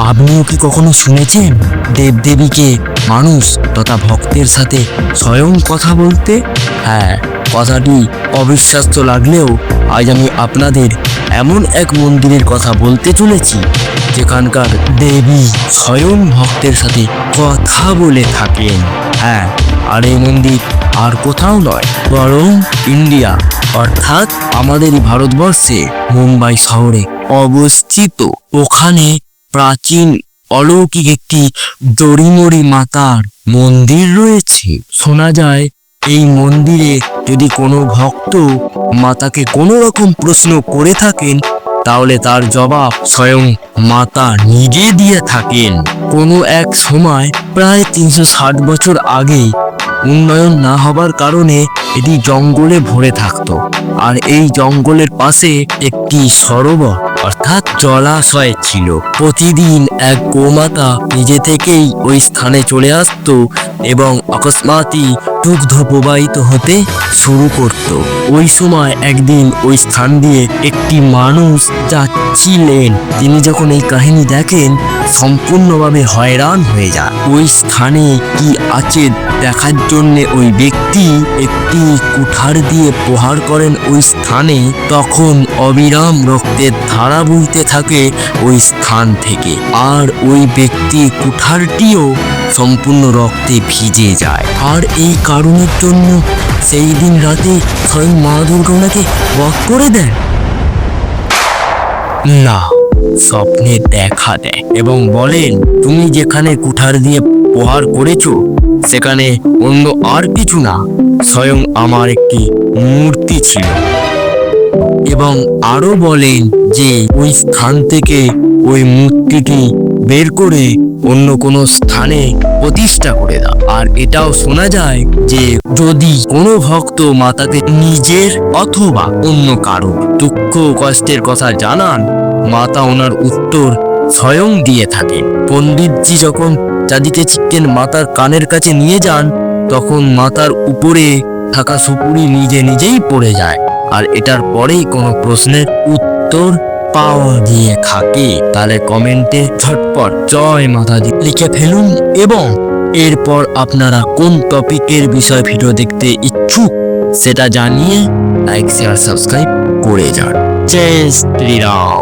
আপনিও কি কখনো শুনেছেন দেবদেবীকে মানুষ তথা ভক্তের সাথে স্বয়ং কথা বলতে? হ্যাঁ, কথাটি অবিশ্বাস্য লাগলেও আজ আমি আপনাদের এমন এক মন্দিরের কথা বলতে চলেছি যেখানকার দেবী স্বয়ং ভক্তের সাথে কথা বলে থাকেন। হ্যাঁ, আর এই মন্দির আর কোথাও নয়, বরং ইন্ডিয়া অর্থাৎ আমাদের ভারতবর্ষে মুম্বাই শহরে অবস্থিত। ওখানে প্রাচীন অলৌকিক একটি দড়িমড়ি মাতার মন্দির রয়েছে। শোনা যায় এই মন্দিরে যদি কোনো ভক্ত মাতাকে কোনো রকম প্রশ্ন করে থাকেন তাহলে তার জবাব স্বয়ং মাতা নিজে দিয়ে থাকেন। কোনো এক সময় প্রায় 360 বছর আগে উন্নয়ন না হবার কারণে এটি জঙ্গলে ভরে থাকতো। আর এই জঙ্গলের পাশে একটি সরোবর অর্থাৎ জলাশয় ছিল। প্রতিদিন এক গোমাতা নিজে থেকেই ওই স্থানে চলে আসতো এবং অকস্মাৎই দুগ্ধ প্রবাহিত হতে শুরু করত। ওই সময় একদিন ওই স্থান দিয়ে একটি মানুষ যাচ্ছিলেন। তিনি যখন এই কাহিনী দেখেন সম্পূর্ণভাবে হয়রান হয়ে যান। ওই স্থানে কি আছে দেখার জন্য ওই ব্যক্তি একটি কুঠার দিয়ে প্রহার করেন ওই স্থানে। তখন অবিরাম রক্তের ধারা বইতে থাকে ওই স্থান থেকে, আর ওই ব্যক্তি কুঠারটিও সম্পূর্ণ রক্তে ভিজে যায়। আর এই কারণের জন্য সেই দিন রাতে স্বয়ং মা দুর্গা ওনাকে বধ করে দেন। না, স্বপ্নে দেখা দেয় এবং বলেন তুমি যেখানে কুঠার দিয়ে প্রহার করেছো সেখানে অন্য আর কিছু না, স্বয়ং আমার একটি মূর্তি ছিল। এবং আরো বলেন যে ওই স্থান থেকে ওই মূর্তিটি বের করে অন্য কোনো স্থানে প্রতিষ্ঠা করে দাও। আর এটাও শোনা যায় যে যদি কোনো ভক্ত মাতাকে নিজের অথবা অন্য কারো দুঃখ কষ্টের কথা জানান, মাতা ওনার উত্তর স্বয়ং দিয়ে থাকেন। পণ্ডিতজি যখন চাঁদিতে চিকেন মাতার কানের কাছে নিয়ে যান তখন মাতার উপরে থাকা সুপুরি নিজে নিজেই পড়ে যায়। আর এটার পরেই কোনো প্রশ্নের উত্তর পাওয়া গিয়ে থাকে। তাহলে কমেন্টে ঝটপট জয় মাতাজি লিখে ফেলুন এবং এরপর আপনারা কোন টপিকের বিষয় ভিডিও দেখতে ইচ্ছুক সেটা জানিয়ে লাইক শেয়ার সাবস্ক্রাইব করে যান। জয় শ্রীরাম।